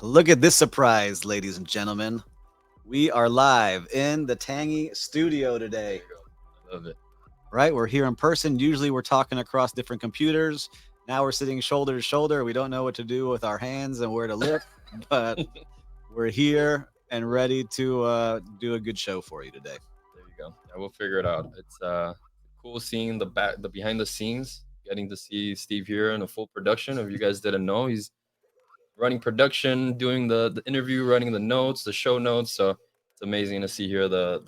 Look at this surprise, ladies and gentlemen. We are live in the Tangy studio There today, you go. I love it. right? We're here in person. Usually we're talking across different computers. Now we're sitting shoulder to shoulder. We don't know what to do with our hands and where to look, but we're here and ready to do a good show for you today. There you go. Yeah, we'll figure it out. It's cool seeing the behind the scenes, getting to see Steve here in a full production. If you guys didn't know, he's running production, doing the interview, running the notes, the show notes. So it's amazing to see here the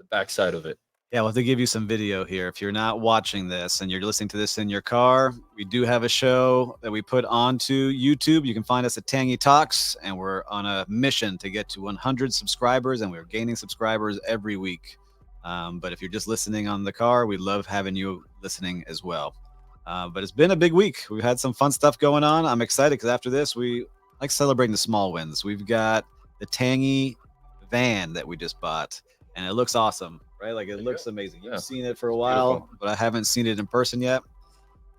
backside of it. Yeah, we'll have to give you some video here. If you're not watching this and you're listening to this in your car, we do have a show that we put onto YouTube. You can find us at Tangy Talks, and we're on a mission to get to 100 subscribers, and we're gaining subscribers every week. But if you're just listening on the car, we love having you listening as well. But it's been a big week. We've had some fun stuff going on. I'm excited because after this, we like celebrating the small wins. We've got the Tangy van that we just bought, and it looks awesome, right? Like it looks amazing. You've Yeah, seen it for a it's while, beautiful. but I haven't seen it in person yet.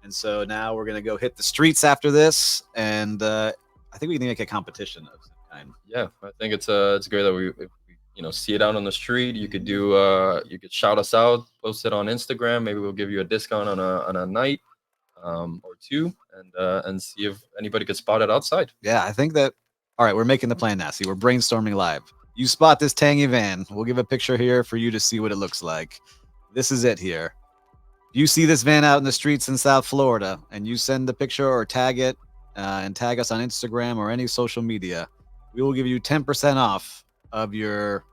And so now we're gonna go hit the streets after this, and I think we can make a competition of some kind. Yeah, I think it's great that we if we see it out on the street. You could do you could shout us out, post it on Instagram. Maybe we'll give you a discount on a night or two, and see if anybody could spot it outside. Yeah, I think that. All right, we're making the plan now. See, we're brainstorming live. You spot this Tangy van. We'll give a picture here for you to see what it looks like. This is it here. If you see this van out in the streets in South Florida and you send the picture or tag it and tag us on Instagram or any social media, we will give you 10% off of your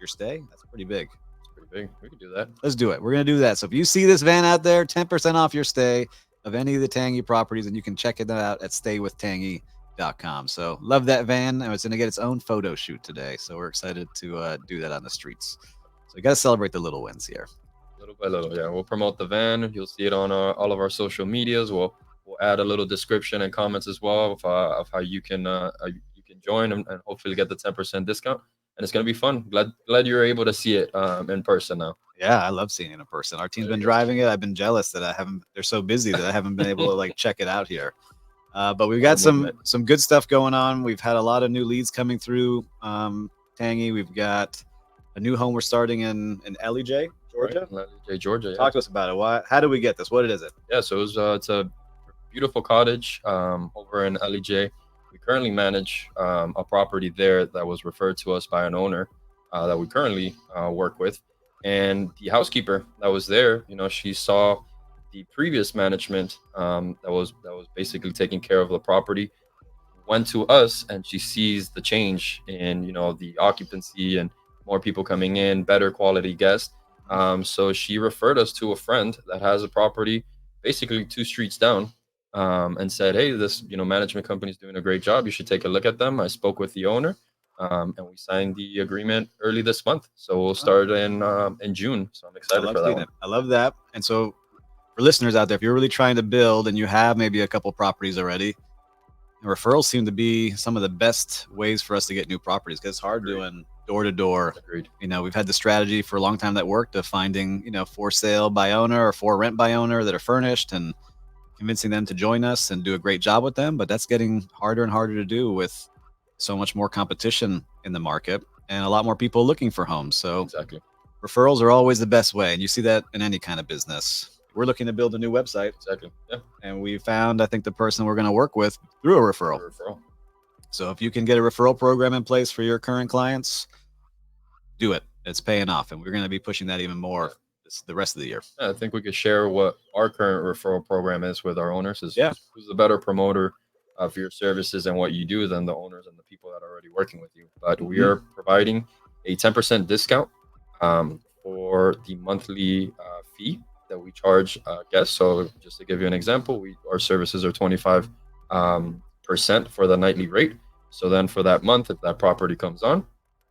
stay. That's pretty big. It's pretty big. We could do that. Let's do it. We're going to do that. So if you see this van out there, 10% off your stay of any of the Tangy properties, and you can check it out at staywithtangy.com. So love that van, and it's going to get its own photo shoot today. So we're excited to do that on the streets. So we got to celebrate the little wins here. Little by little, yeah. We'll promote the van. You'll see it on all of our social medias. We'll add a little description and comments as well of how you can join and hopefully get the 10% discount. And it's gonna be fun. Glad you're able to see it in person now. Yeah, I love seeing it in person. Our team's been driving it. I've been jealous that I haven't. They're so busy that I haven't been able to like check it out here. But we've got some good stuff going on. We've had a lot of new leads coming through Tangy. We've got a new home we're starting in LEJ, Georgia. Right. Georgia. Talk to us about it. Why? How do we get this? What is it? Yeah. So it's a beautiful cottage over in LEJ. We currently manage a property there that was referred to us by an owner that we currently work with, and the housekeeper that was there. She saw the previous management that was basically taking care of the property went to us, and she sees the change in the occupancy and more people coming in, better quality guests. So she referred us to a friend that has a property basically two streets down, and said, "Hey, this management company is doing a great job. You should take a look at them." I spoke with the owner, and we signed the agreement early this month. So we'll start in June. So I'm excited for that one. I love that. And so for listeners out there, if you're really trying to build and you have maybe a couple properties already, referrals seem to be some of the best ways for us to get new properties because it's hard doing door to door. Agreed. We've had the strategy for a long time that worked of finding, for sale by owner or for rent by owner that are furnished and convincing them to join us and do a great job with them. But that's getting harder and harder to do with so much more competition in the market and a lot more people looking for homes. So Exactly. referrals are always the best way. And you see that in any kind of business. We're looking to build a new website. Exactly. Yeah. And we found, I think, the person we're going to work with through a referral. So if you can get a referral program in place for your current clients, do it. It's paying off. And we're going to be pushing that even more the rest of the year. Yeah, I think we could share what our current referral program is with our owners. Yeah. Who's the better promoter for your services and what you do than the owners and the people that are already working with you. But we are providing a 10% discount for the monthly fee that we charge guests. So just to give you an example, our services are 25% for the nightly rate. So then for that month, if that property comes on,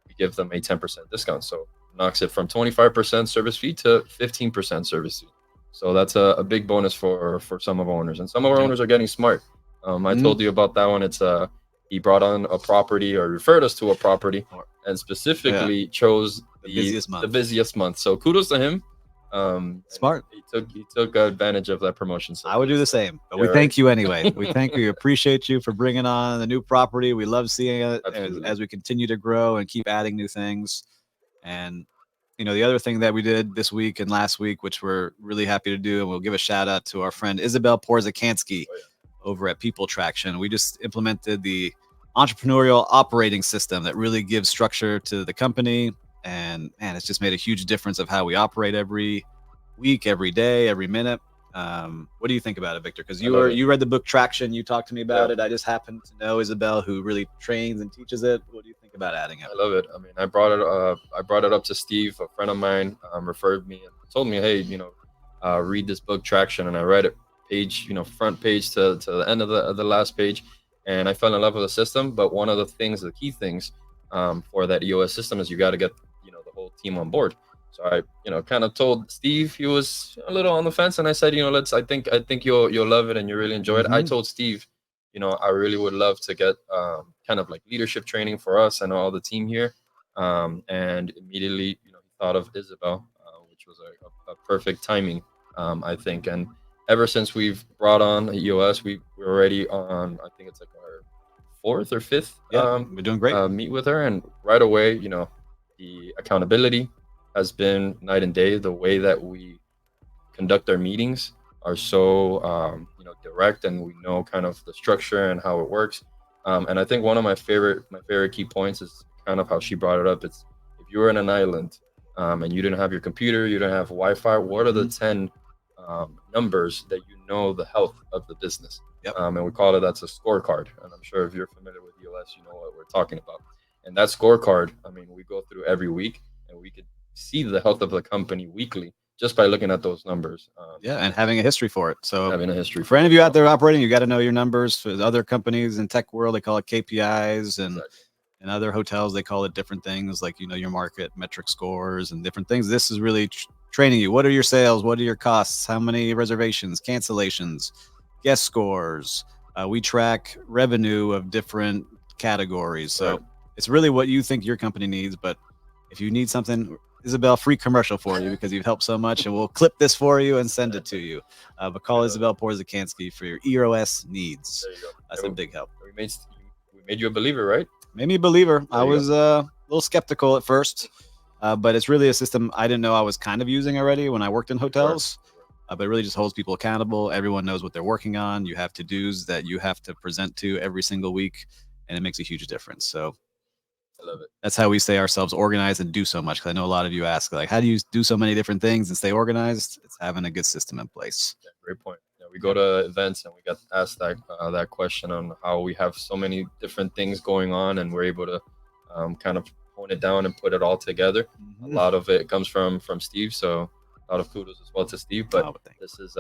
we give them a 10% discount. So knocks it from 25% service fee to 15% service fee. So that's a big bonus for some of our owners. And some of our owners are getting smart. I told you about that one. It's he brought on a property or referred us to a property and specifically chose the busiest month. The busiest month. So kudos to him. And Smart. he took advantage of that promotion. So I would do the same, but yeah, we right. thank you anyway. We thank you. Appreciate you for bringing on the new property. We love seeing it Absolutely. as we continue to grow and keep adding new things. And the other thing that we did this week and last week, which we're really happy to do, and we'll give a shout out to our friend Isabel Porzakansky Oh, yeah. over at People Traction. We just implemented the entrepreneurial operating system that really gives structure to the company. And man, it's just made a huge difference of how we operate every week, every day, every minute. What do you think about it, Victor? Because I love it. you read the book Traction, you talked to me Yeah. about it. I just happen to know Isabel, who really trains and teaches it. What do you think about adding it? I love it. I mean, I brought it up to Steve, a friend of mine, referred me and told me, hey, read this book Traction, and I read it page, front page to the end of the last page, and I fell in love with the system. But one of the key things, for that EOS system is you got to get the whole team on board. So I kind of told Steve. He was a little on the fence, and I said, let's. I think you'll love it and you really enjoy it. I Mhm. told Steve, I really would love to get kind of like leadership training for us and all the team here. And immediately, he thought of Isabel, which was a perfect timing, I think. And ever since we've brought on EOS, we're already on, I think it's like our fourth or fifth Yeah, we're doing great. meet with her. And right away, the accountability has been night and day. The way that we conduct our meetings are so direct, and we know kind of the structure and how it works. And I think one of my favorite key points is kind of how she brought it up. It's, if you were in an island, and you didn't have your computer, you didn't have Wi-Fi, what are the Mhm. 10 numbers that the health of the business? Yep. And we call it, that's a scorecard. And I'm sure if you're familiar with EOS, you know what we're talking about. And that scorecard, I mean, we go through every week, and we could see the health of the company weekly just by looking at those numbers, Yeah, and having a history for it. So having a history for for any it of as you out well. there operating, you got to know your numbers. For the other companies in tech world, they call it KPIs, and Exactly. in other hotels they call it different things, like your market metric scores and different things. This is really training you. What are your sales? What are your costs? How many reservations, cancellations, guest scores? We track revenue of different categories. Right. So it's really what you think your company needs. But if you need something, Isabel, free commercial for you because you've helped so much, and we'll clip this for you and send it to you. But We call love it. Isabel Porzakansky for your EOS needs. There you go. That's a And big help. we made you a believer, right? Made me a believer. I There you go. was a little skeptical at first, but it's really a system I didn't know I was kind of using already when I worked in You were. hotels. You were. But it really just holds people accountable. Everyone knows what they're working on. You have to dos that you have to present to every single week, and it makes a huge difference. So I love it. that's how we stay ourselves organized and do so much. Because I know a lot of you ask, like, how do you do so many different things and stay organized? It's having a good system in place. Yeah, great point. Yeah, we go Yeah. to events and we get asked that question on how we have so many different things going on, and we're able to kind of hone it down and put it all together. A Mm-hmm. lot of it comes from Steve, so a lot of kudos as well to Steve. But Oh, but thank this is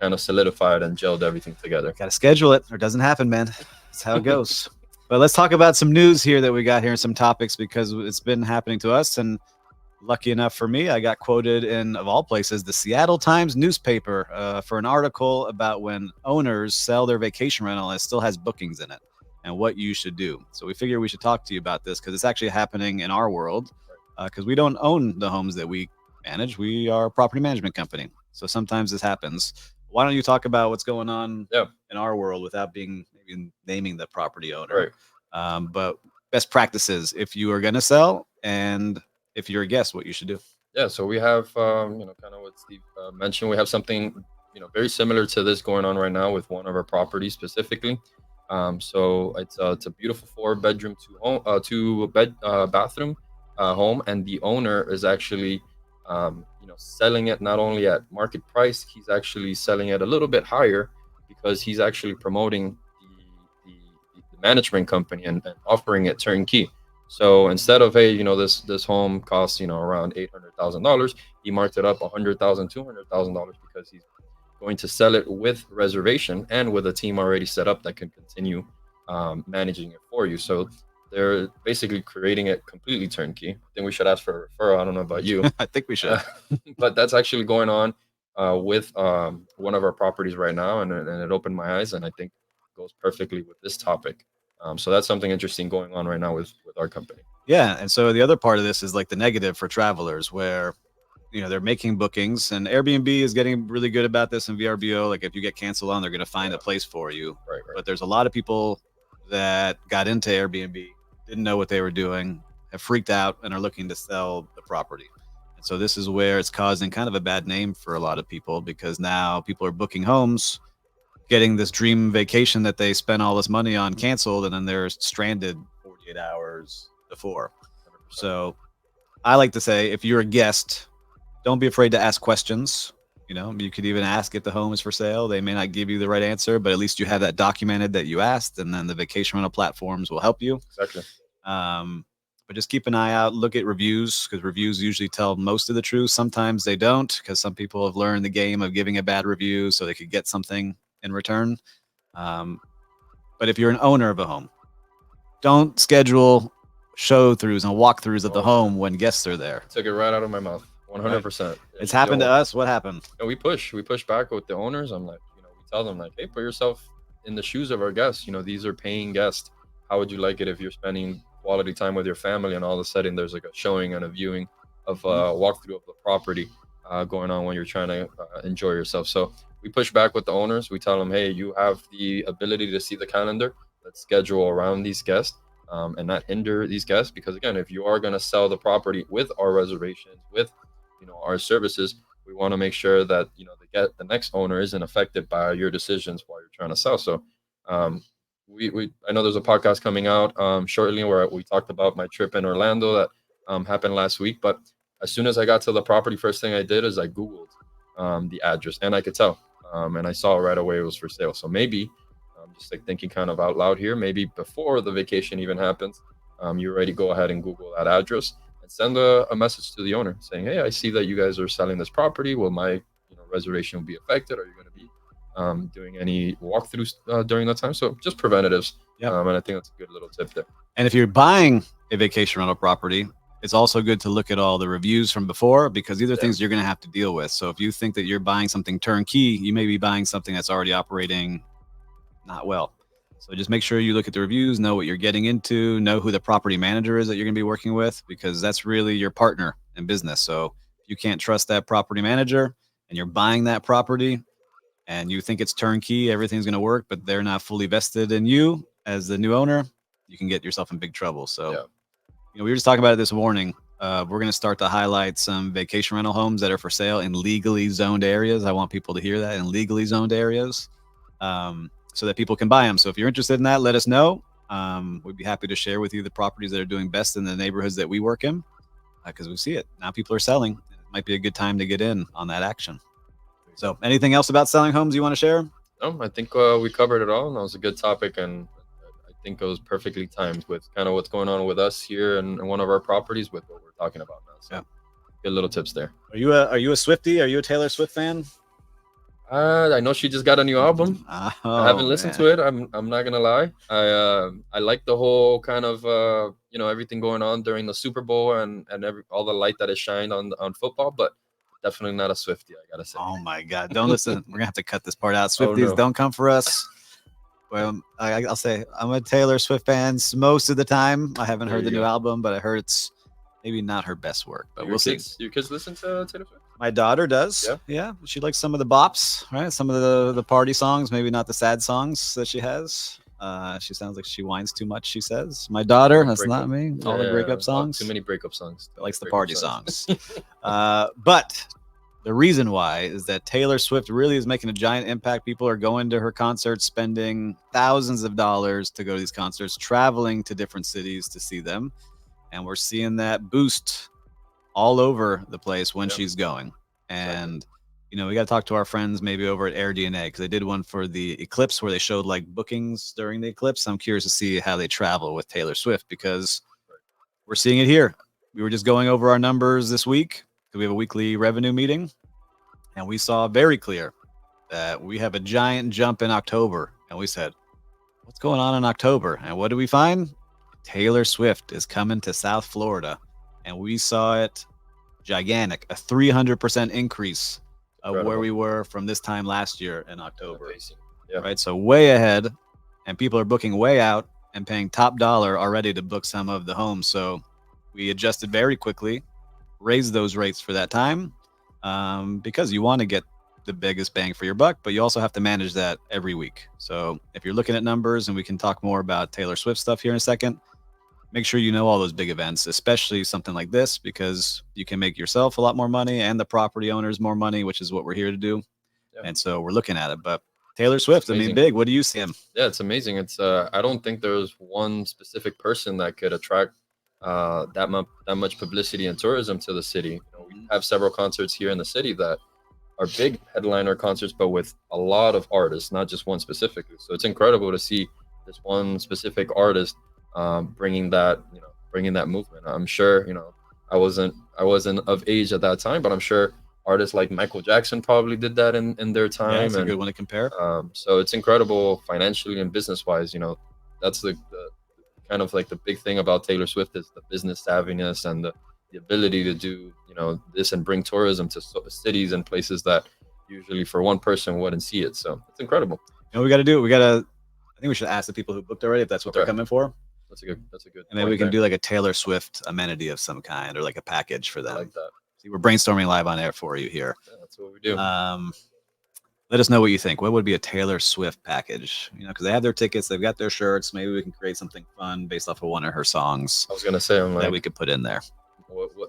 kind of solidified and gelled everything together. Got to schedule it or it doesn't happen, man. That's how it goes. But let's talk about some news here that we got here and some topics because it's been happening to us. And lucky enough for me, I got quoted in, of all places, the Seattle Times newspaper for an article about when owners sell their vacation rental and it still has bookings in it and what you should do. So we figure we should talk to you about this because it's actually happening in our world because we don't own the homes that we manage. We are a property management company. So sometimes this happens. Why don't you talk about what's going on Yeah, in our world without being maybe naming the property owner? right. But best practices if you are going to sell and if you're a guest, what you should do. Yeah, so we have, kind of what Steve mentioned. We have something, very similar to this going on right now with one of our properties specifically. So it's a beautiful four-bedroom, two bed bathroom home, and the owner is actually, selling it not only at market price. He's actually selling it a little bit higher because he's actually promoting the management company, and offering it turnkey. So instead of, hey, this home costs around $800,000, he marked it up 100,000, $200,000 because he's going to sell it with reservation and with a team already set up that can continue managing it for you. So they're basically creating it completely turnkey. I think we should ask for a referral. I don't know about you, I think we should. uh, but that's actually going on with one of our properties right now, and it opened my eyes, and I think goes perfectly with this topic. So that's something interesting going on right now with our company. Yeah. And so the other part of this is like the negative for travelers, where they're making bookings, and Airbnb is getting really good about this in VRBO. Like if you get canceled on, they're going to find a place for you. Right. But there's a lot of people that got into Airbnb, didn't know what they were doing, have freaked out, and are looking to sell the property. And so this is where it's causing kind of a bad name for a lot of people, because now people are booking homes, getting this dream vacation that they spent all this money on canceled, and then they're stranded 48 hours before. 100%. So I like to say, if you're a guest, don't be afraid to ask questions. You could even ask if the home is for sale. They may not give you the right answer, but at least you have that documented that you asked, and then the vacation rental platforms will help you. Exactly. But just keep an eye out. Look at reviews, because reviews usually tell most of the truth. Sometimes they don't, because some people have learned the game of giving a bad review so they could get something in return. But if you're an owner of a home, don't schedule show throughs and walkthroughs of the home when guests are there. Took it right out of my mouth. 100%. It's happened to us. What happened? And we push back with the owners. I'm like, we tell them like, hey, put yourself in the shoes of our guests. These are paying guests. How would you like it if you're spending quality time with your family and all of a sudden there's like a showing and a viewing of walkthrough of the property going on when you're trying to enjoy yourself? So we push back with the owners. We tell them, hey, you have the ability to see the calendar. Let's schedule around these guests and not hinder these guests. Because again, if you are going to sell the property with our reservations, with our services, we want to make sure that the next owner isn't affected by your decisions while you're trying to sell. So I know there's a podcast coming out shortly where we talked about my trip in Orlando that happened last week. But as soon as I got to the property, first thing I did is I Googled the address, and I could tell, and I saw right away it was for sale. So maybe I'm just like thinking kind of out loud here, maybe before the vacation even happens, you already go ahead and Google that address and send a message to the owner saying, hey, I see that you guys are selling this property. Will my reservation be affected? Are you going to be doing any walkthroughs during that time? So just preventatives. Yep. And I think that's a good little tip there. And if you're buying a vacation rental property, it's also good to look at all the reviews from before, because these are things you're going to have to deal with. So if you think that you're buying something turnkey, you may be buying something that's already operating not well. So just make sure you look at the reviews, know what you're getting into, know who the property manager is that you're going to be working with, because that's really your partner in business. So if you can't trust that property manager and you're buying that property and you think it's turnkey, everything's going to work, but they're not fully vested in you as the new owner, you can get yourself in big trouble. So, we were just talking about it this morning. We're going to start to highlight some vacation rental homes that are for sale in legally zoned areas. I want people to hear that, in legally zoned areas, so that people can buy them. So if you're interested in that, let us know. We'd be happy to share with you the properties that are doing best in the neighborhoods that we work in, because we see it. Now people are selling. It might be a good time to get in on that action. So anything else about selling homes you want to share? No, I think we covered it all. And that was a good topic. And I think it was perfectly timed with kind of what's going on with us here and one of our properties with what we're talking about now. So good little tips there. Are you a Swiftie? Are you a Taylor Swift fan? I know she just got a new album. I haven't listened to it. I'm not gonna lie. I like the whole kind of everything going on during the Super Bowl and all the light that is shined on football, but definitely not a Swiftie, I gotta say. Oh my God! Don't listen. We're gonna have to cut this part out. Swifties, don't come for us. Well, I'll say I'm a Taylor Swift fan most of the time. I haven't heard the new album, but I heard it's maybe not her best work. But we'll see. Your kids listen to Taylor Swift? My daughter does. Yeah. She likes some of the bops, right? Some of the party songs, maybe not the sad songs that she has. She sounds like she whines too much, she says. My daughter, that's not me. All the breakup songs. Too many breakup songs. Likes the party songs. But the reason why is that Taylor Swift really is making a giant impact. People are going to her concerts, spending thousands of dollars to go to these concerts, traveling to different cities to see them. And we're seeing that boost all over the place when she's going. And, we got to talk to our friends maybe over at AirDNA, because they did one for the eclipse where they showed like bookings during the eclipse. I'm curious to see how they travel with Taylor Swift, because we're seeing it here. We were just going over our numbers this week, because we have a weekly revenue meeting, and we saw very clear that we have a giant jump in October. And we said, what's going on in October? And what do we find? Taylor Swift is coming to South Florida. And we saw it gigantic, a 300% increase of where we were from this time last year in October. Right. So way ahead, and people are booking way out and paying top dollar already to book some of the homes. So we adjusted very quickly, raised those rates for that time. because you want to get the biggest bang for your buck, but you also have to manage that every week. So if you're looking at numbers, and we can talk more about Taylor Swift stuff here in a second, make sure you know all those big events, especially something like this, because you can make yourself a lot more money and the property owners more money, which is what we're here to do. Yeah, And so we're looking at it. But Taylor it's Swift, I mean, amazing. big. What do you see him? Yeah, it's amazing. It's I don't think there's one specific person that could attract that much publicity and tourism to the city. We Mhm. have several concerts here in the city that are big headliner concerts, but with a lot of artists, not just one specifically. So it's incredible to see this one specific artist bringing that movement. I'm sure I wasn't of age at that time, but I'm sure artists like Michael Jackson probably did that in their Yeah, time, it's a and good one to compare. so it's incredible financially and business wise. That's the kind of like the big thing about Taylor Swift is the business savviness and the ability to do this and bring tourism to cities and places that usually for one person wouldn't see it. So it's incredible. You know, we got to do it. We got to, I think we should ask the people who booked already if that's what they're Okay, coming for. that's a good And maybe we point can there. do like a Taylor Swift amenity of some kind or like a package for I like them. that. See, we're brainstorming live on air for you here. Yeah, that's what we do. Um, Let us know what you think. What would be a Taylor Swift package? You know, because they have their tickets, they've got their shirts. Maybe we can create something fun based off of one of her songs I was gonna say, I'm that we like, could put in there.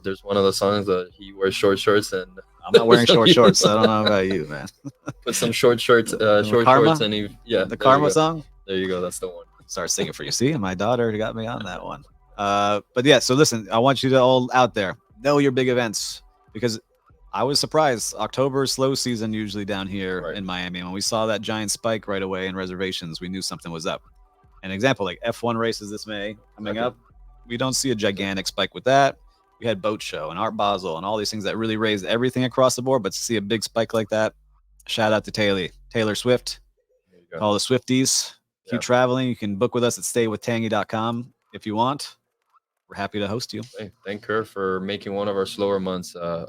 there's one of the songs that he wears short shorts and I'm not wearing short shorts. So I don't know about you, man. put some short shorts, The short shorts, Karma, and yeah, the there you Karma go, song. there you go. That's the one. Start singing for you. See, my daughter got me on that one. But yeah, so listen, I want you to all out there know your big events because I was surprised. October is slow season usually down here Right. in Miami. And when we saw that giant spike right away in reservations, we knew something was up. An example like F1 races this May coming Exactly. up, we don't see a gigantic spike with that. We had Boat Show and Art Basel and all these things that really raised everything across the board. But to see a big spike like that, shout out to Taylor Swift, There you go. all the Swifties. Keep Yeah. traveling. You can book with us at staywithtangy.com if you want. We're happy to host you. Hey, thank her for making one of our slower months a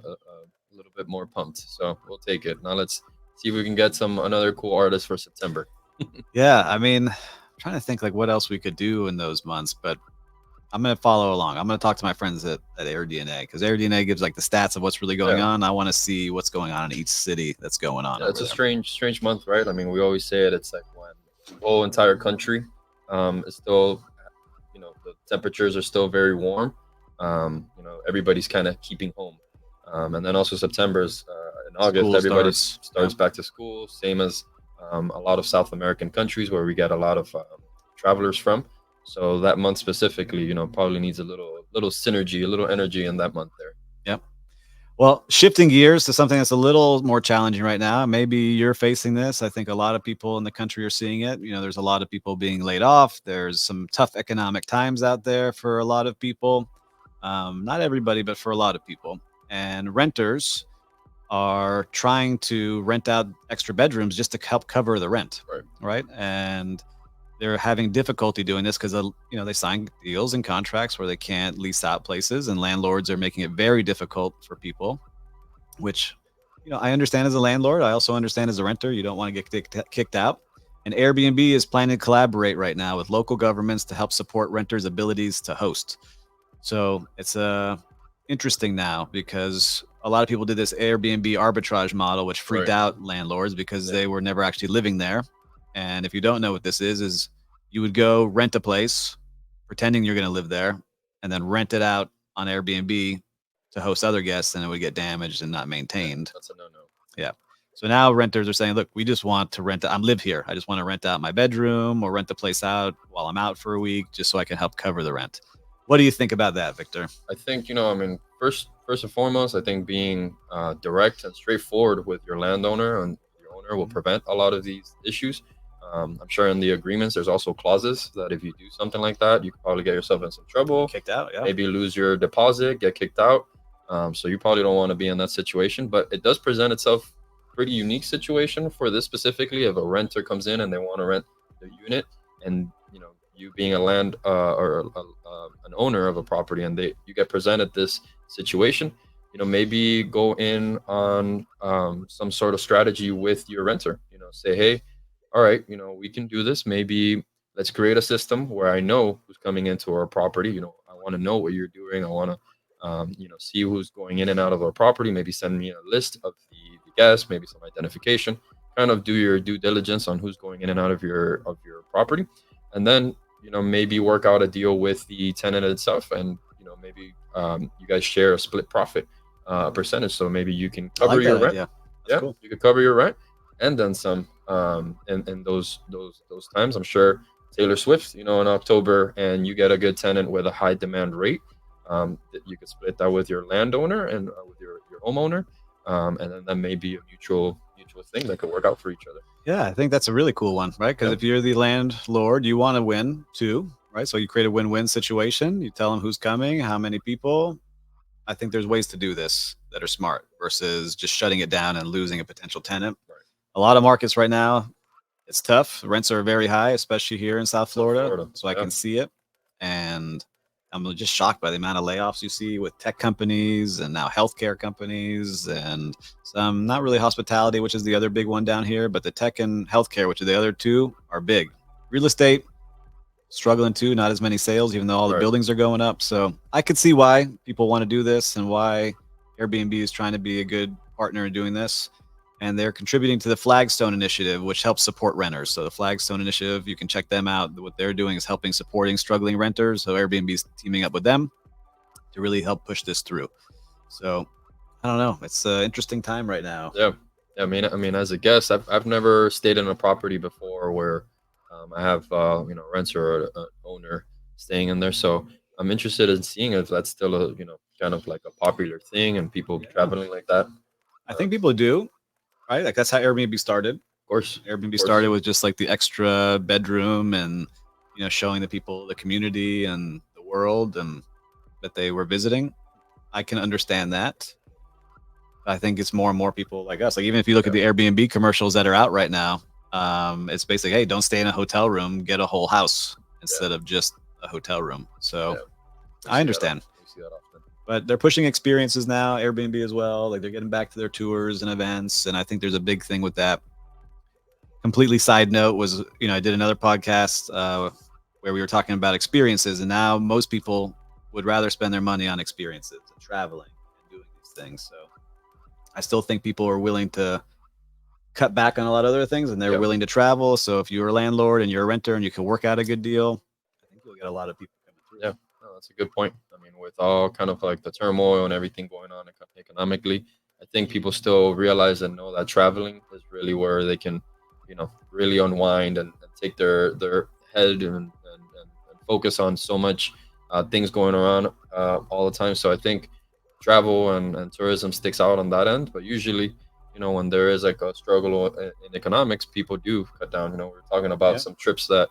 little bit more pumped. So we'll take it. Now let's see if we can get some another cool artist for September. Yeah, I mean, I'm trying to think like what else we could do in those months, but I'm gonna follow along. I'm gonna talk to my friends at AirDNA because AirDNA gives like the stats of what's really going Yeah. on. I want to see what's going on in each city that's going on Yeah, over it's a there. strange month, right? I mean, we always say it. It's like when the whole entire country is still, the temperatures are still very warm. Everybody's kind of keeping home. And then also September's in August, School everybody starts. Yeah. starts back to school. Same as a lot of South American countries where we get a lot of travelers from. So that month specifically, probably needs a little synergy, a little energy in that month there. Yep. Well, shifting gears to something that's a little more challenging right now. Maybe you're facing this. I think a lot of people in the country are seeing it. You know, there's a lot of people being laid off. There's some tough economic times out there for a lot of people. Not everybody, but for a lot of people. And renters are trying to rent out extra bedrooms just to help cover the rent, Right. right? And they're having difficulty doing this because they sign deals and contracts where they can't lease out places, and landlords are making it very difficult for people. Which, I understand as a landlord. I also understand as a renter. You don't want to get kicked out. And Airbnb is planning to collaborate right now with local governments to help support renters' abilities to host. So it's interesting now because a lot of people did this Airbnb arbitrage model, which freaked Right. out landlords because Yeah. they were never actually living there. And if you don't know what this is you would go rent a place, pretending you're going to live there, and then rent it out on Airbnb to host other guests, and it would get damaged and not Yeah, maintained. that's a no-no. Yeah. So now renters are saying, look, we just want to rent. I'm live here. I just want to rent out my bedroom or rent the place out while I'm out for a week, just so I can help cover the rent. What do you think about that, Victor? I think I mean, first and foremost, I think being direct and straightforward with your landowner and your owner will prevent a lot of these issues. I'm sure in the agreements there's also clauses that if you do something like that, you could probably get yourself in some trouble. Kicked out? Yeah. Maybe lose your deposit, get kicked out. So you probably don't want to be in that situation. But it does present itself pretty unique situation for this specifically. If a renter comes in and they want to rent the unit, and you being a land or an owner of a property, and you get presented this situation, maybe go in on some sort of strategy with your renter. Say, hey, all right, we can do this. Maybe let's create a system where I know who's coming into our property. I want to know what you're doing. I want to see who's going in and out of our property. Maybe send me a list of the guests, maybe some identification. Kind of do your due diligence on who's going in and out of your property, and then maybe work out a deal with the tenant itself, and maybe you guys share a split profit percentage. So maybe you can I cover like that your rent. idea. That's Yeah, cool. you could cover your rent and then some. In those times, I'm sure Taylor Swift, in October, and you get a good tenant with a high demand rate. That you could split that with your landowner and with your homeowner, and then that may be a mutual thing that could work out for each other. Yeah, I think that's a really cool one, right? Because Yeah, if you're the landlord, you want to win too, right? So you create a win-win situation. You tell them who's coming, how many people. I think there's ways to do this that are smart versus just shutting it down and losing a potential tenant. right. A lot of markets right now, it's tough. Rents are very high, especially here in South South Florida. Florida. So I Yeah, can see it. And I'm just shocked by the amount of layoffs you see with tech companies and now healthcare companies and some not really hospitality, which is the other big one down here, but the tech and healthcare, which are the other two, are big. Real estate struggling too, not as many sales, even though all the right. buildings are going up. So I could see why people want to do this and why Airbnb is trying to be a good partner in doing this. And they're contributing to the Flagstone Initiative, which helps support renters. So the Flagstone Initiative, you can check them out. What they're doing is helping supporting struggling renters. So Airbnb is teaming up with them to really help push this through. So I don't know. It's an interesting time right now. Yeah. Yeah, I mean, as a guest, I've never stayed in a property before where I have renter or owner staying in there. So I'm interested in seeing if that's still a kind of like a popular thing and people Yeah, traveling like that. I think Of people do, right? Like that's how Airbnb started. course, Airbnb of course. started with just like the extra bedroom and showing the people the community and the world and that they were visiting. I can understand that. I think it's more and more people like us. Like even if you look at Yeah, the Airbnb commercials that are out right now, it's basically, hey, don't stay in a hotel room, get a whole house yeah, instead of just a hotel room. So yeah. We I see that. understand. We see that often. But they're pushing experiences now, Airbnb as well. Like they're getting back to their tours and events, and I think there's a big thing with that. Completely side note was, I did another podcast where we were talking about experiences, and now most people would rather spend their money on experiences and traveling and doing these things. So I still think people are willing to cut back on a lot of other things, and they're Yeah, willing to travel. So if you're a landlord and you're a renter and you can work out a good deal, I think you'll get a lot of people coming through. yeah. No, that's a good point. I mean, with all kind of like the turmoil and everything going on economically, I think people still realize and know that traveling is really where they can, really unwind and take their head and focus on so much things going around all the time. So I think travel and tourism sticks out on that end. But usually, when there is like a struggle in economics, people do cut down. We're talking about Yeah. some trips that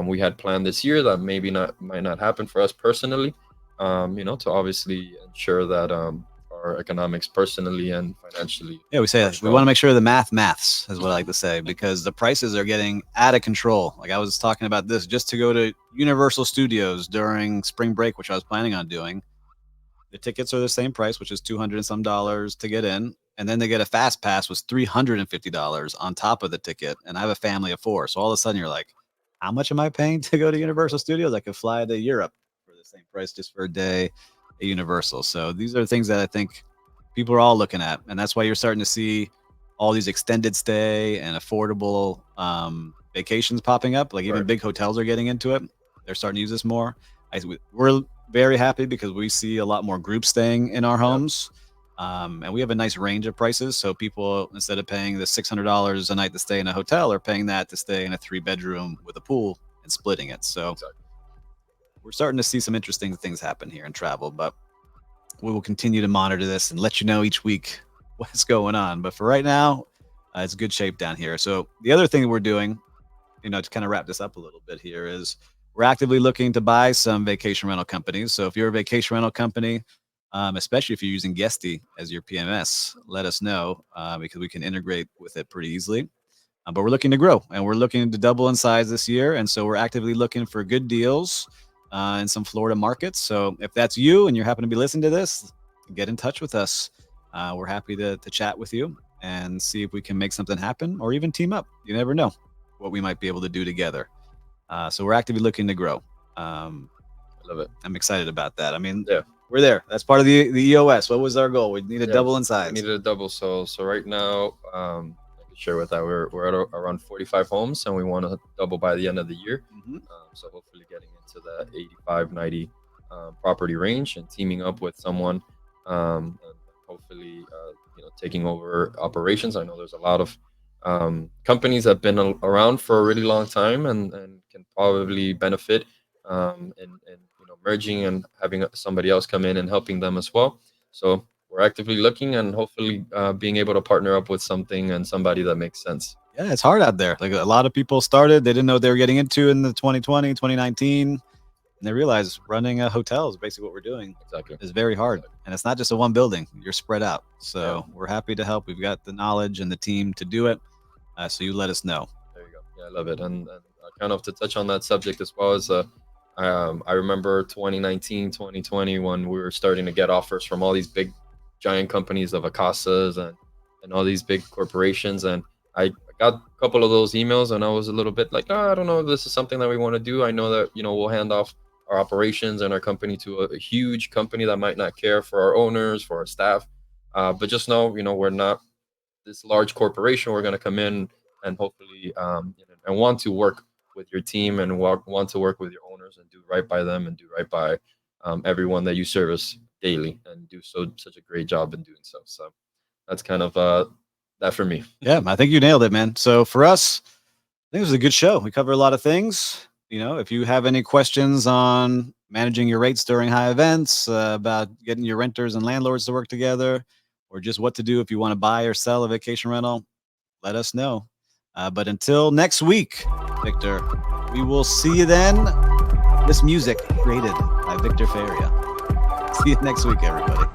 we had planned this year that maybe not might not happen for us personally. To obviously ensure that our economics personally and financially Yeah, we say are that. We want to strong. make sure the maths is what I like to say because the prices are getting out of control. Like I was talking about this just to go to Universal Studios during spring break, which I was planning on doing. The tickets are the same price, which is 200 and some dollars to get in. And then they get a fast pass was $350 on top of the ticket. And I have a family of four. So all of a sudden you're like, how much am I paying to go to Universal Studios? I could fly to Europe for the same price just for a day at Universal. So these are things that I think people are all looking at. And that's why you're starting to see all these extended stay and affordable vacations popping up. Like even Right. big hotels are getting into it. They're starting to use this more. We're very happy because we see a lot more groups staying in our Yeah. homes. And we have a nice range of prices. So people, instead of paying the $600 a night to stay in a hotel, are paying that to stay in a 3-bedroom with a pool and splitting it. So Exactly. we're starting to see some interesting things happen here in travel, but we will continue to monitor this and let you know each week what's going on. But for right now, it's good shape down here. So the other thing that we're doing, to kind of wrap this up a little bit here is we're actively looking to buy some vacation rental companies. So if you're a vacation rental company, especially if you're using Guesty as your PMS, let us know because we can integrate with it pretty easily. But we're looking to grow and we're looking to double in size this year. And so we're actively looking for good deals in some Florida markets. So if that's you and you happen to be listening to this, get in touch with us. We're happy to chat with you and see if we can make something happen or even team up. You never know what we might be able to do together. So we're actively looking to grow. I love it. I'm excited about that. I mean, Yeah. We're there. That's part of the EOS. What was our goal? We need a Yeah, double in we size. needed a double. So right now, I can share with that we're at around 45 homes, and we want to double by the end of the year. Mhm. So hopefully getting into the 85, 90 property range and teaming up with someone, and hopefully taking over operations. I know there's a lot of companies that have been around for a really long time and can probably benefit in merging and having somebody else come in and helping them as well. So we're actively looking and hopefully being able to partner up with something and somebody that makes sense. Yeah, it's hard out there. Like a lot of people started, they didn't know what they were getting into in the 2020, 2019. And they realized running a hotel is basically what we're doing. Exactly. Is very hard. And it's not just a one building, you're spread out. So Yeah. we're happy to help. We've got the knowledge and the team to do it. So you let us know. There you go. Yeah, I love it. And kind of to touch on that subject as well as I remember 2019, 2020 when we were starting to get offers from all these big giant companies of Acasas and all these big corporations. And I got a couple of those emails and I was a little bit like, oh, I don't know if this is something that we want to do. I know that, we'll hand off our operations and our company to a huge company that might not care for our owners, for our staff. But just know, we're not this large corporation. We're going to come in and hopefully and want to work with your team and want to work with your owners and do right by them and do right by everyone that you service daily and do such a great job in doing so. So that's kind of that for me. Yeah, I think you nailed it, man. So for us, I think it was a good show. We cover a lot of things. If you have any questions on managing your rates during high events, about getting your renters and landlords to work together, or just what to do if you want to buy or sell a vacation rental, let us know. But until next week, Victor, we will see you then. This music created by Victor Feria. See you next week, everybody.